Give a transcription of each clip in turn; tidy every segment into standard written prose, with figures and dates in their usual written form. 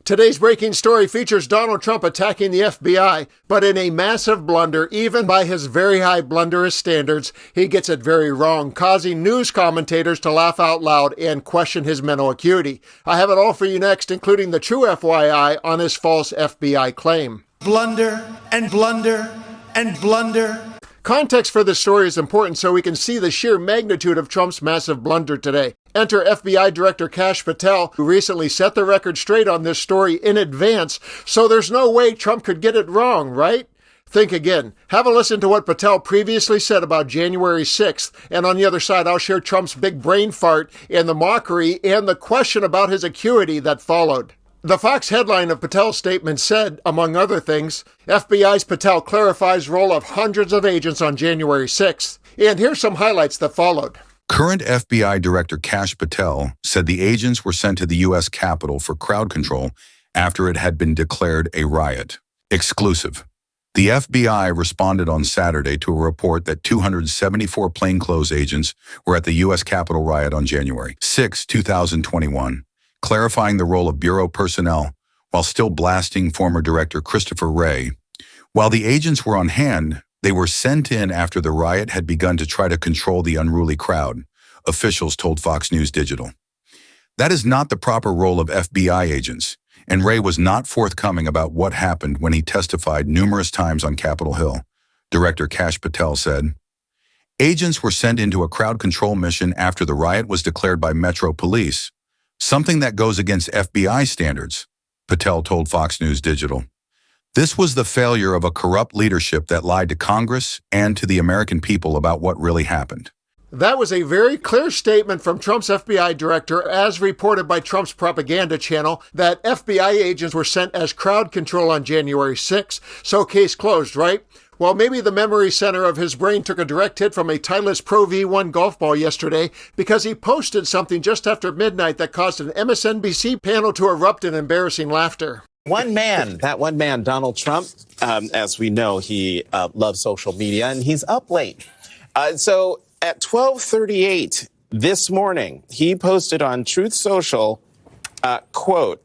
Today's breaking story features Donald Trump attacking the FBI, but in a massive blunder, even by his very high blunderous standards, he gets it very wrong, causing news commentators to laugh out loud and question his mental acuity. I have it all for you next, including the true FYI on his false FBI claim. Blunder and blunder and blunder. Context for this story is important so we can see the sheer magnitude of Trump's massive blunder today. Enter FBI Director Kash Patel, who recently set the record straight on this story in advance, so there's no way Trump could get it wrong, right? Think again. Have a listen to what Patel previously said about January 6th, and on the other side I'll share Trump's big brain fart and the mockery and the question about his acuity that followed. The Fox headline of Patel's statement said, among other things, FBI's Patel clarifies role of hundreds of agents on January 6th. And here's some highlights that followed. Current FBI Director Kash Patel said the agents were sent to the U.S. Capitol for crowd control after it had been declared a riot. Exclusive. The FBI responded on Saturday to a report that 274 plainclothes agents were at the U.S. Capitol riot on January 6, 2021. Clarifying the role of Bureau personnel while still blasting former Director Christopher Wray. While the agents were on hand, they were sent in after the riot had begun to try to control the unruly crowd, officials told Fox News Digital. That is not the proper role of FBI agents, and Wray was not forthcoming about what happened when he testified numerous times on Capitol Hill, Director Kash Patel said. Agents were sent into a crowd control mission after the riot was declared by Metro Police, something that goes against FBI standards, Patel told Fox News Digital. This was the failure of a corrupt leadership that lied to Congress and to the American people about what really happened. That was a very clear statement from Trump's FBI director, as reported by Trump's propaganda channel, that FBI agents were sent as crowd control on January 6th. So case closed, right? Well, maybe the memory center of his brain took a direct hit from a Titleist Pro V1 golf ball yesterday because he posted something just after midnight that caused an MSNBC panel to erupt in embarrassing laughter. That one man, Donald Trump, as we know, he loves social media and he's up late. So at 12:38 this morning, he posted on Truth Social, quote,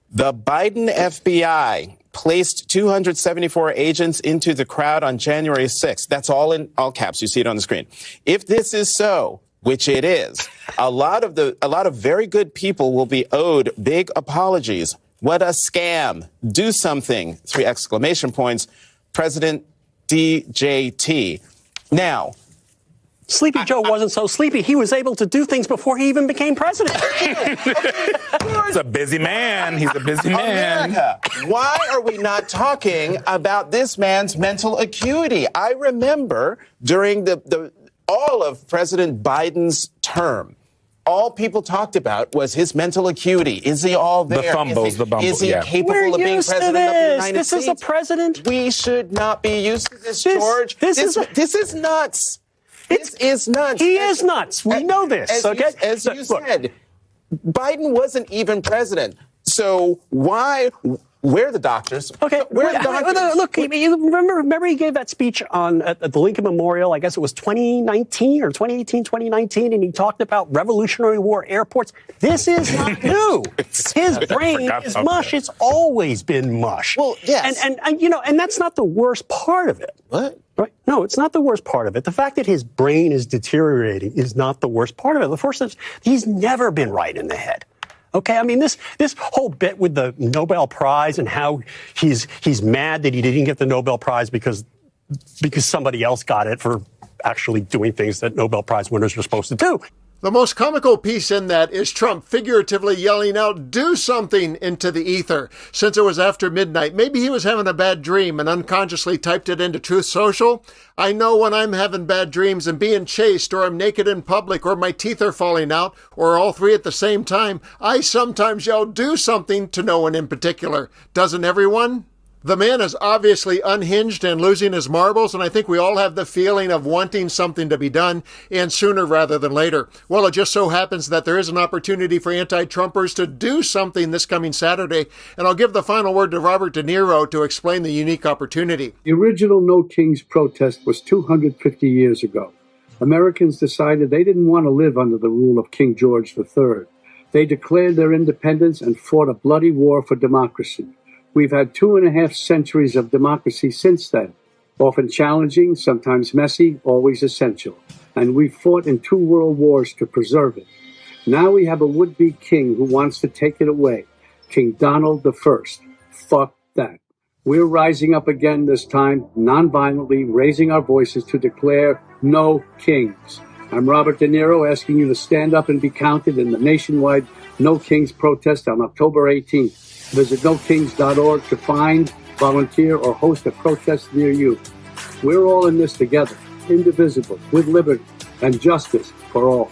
"The Biden FBI placed 274 agents into the crowd on January 6th. That's all in all caps. You see it on the screen. If this is so, which it is, a lot of very good people will be owed big apologies. What a scam. Do something. 3 exclamation points. President DJT." Now, Sleepy Joe wasn't so sleepy. He was able to do things before he even became president. He's a busy man. He's a busy man. America, why are we not talking about this man's mental acuity? I remember during all of President Biden's term, all people talked about was his mental acuity. Is he all there? The fumbles, the bumbles. Is he capable of being president of the United States? This is a president. We should not be used to this, George. This is nuts. This is nuts. He is nuts. We know this. Okay. As you said, Biden wasn't even president. So why? Where are the doctors? Okay. Where are the doctors? Look, remember at the speech at the Lincoln Memorial, I guess it was 2019 or 2018, 2019, and he talked about Revolutionary War airports. This is not new. His brain is mush. It's always been mush. Well, yes. And that's not the worst part of it. What? Right? No, it's not the worst part of it. The fact that his brain is deteriorating is not the worst part of it. The first is he's never been right in the head. Okay, I mean, this whole bit with the Nobel Prize and how he's mad that he didn't get the Nobel Prize because somebody else got it for actually doing things that Nobel Prize winners are supposed to do. The most comical piece in that is Trump figuratively yelling out, "Do something," into the ether. Since it was after midnight, maybe he was having a bad dream and unconsciously typed it into Truth Social. I know when I'm having bad dreams and being chased, or I'm naked in public, or my teeth are falling out, or all three at the same time, I sometimes yell, "Do something," to no one in particular. Doesn't everyone? The man is obviously unhinged and losing his marbles, and I think we all have the feeling of wanting something to be done, and sooner rather than later. Well, it just so happens that there is an opportunity for anti-Trumpers to do something this coming Saturday, and I'll give the final word to Robert De Niro to explain the unique opportunity. The original No Kings protest was 250 years ago. Americans decided they didn't want to live under the rule of King George III. They declared their independence and fought a bloody war for democracy. We've had 2.5 centuries of democracy since then, often challenging, sometimes messy, always essential. And we fought in 2 world wars to preserve it. Now we have a would-be king who wants to take it away, King Donald I. Fuck that. We're rising up again this time, non-violently, raising our voices to declare no kings. I'm Robert De Niro, asking you to stand up and be counted in the nationwide No Kings protest on October 18th. Visit nokings.org to find, volunteer, or host a protest near you. We're all in this together, indivisible, with liberty and justice for all.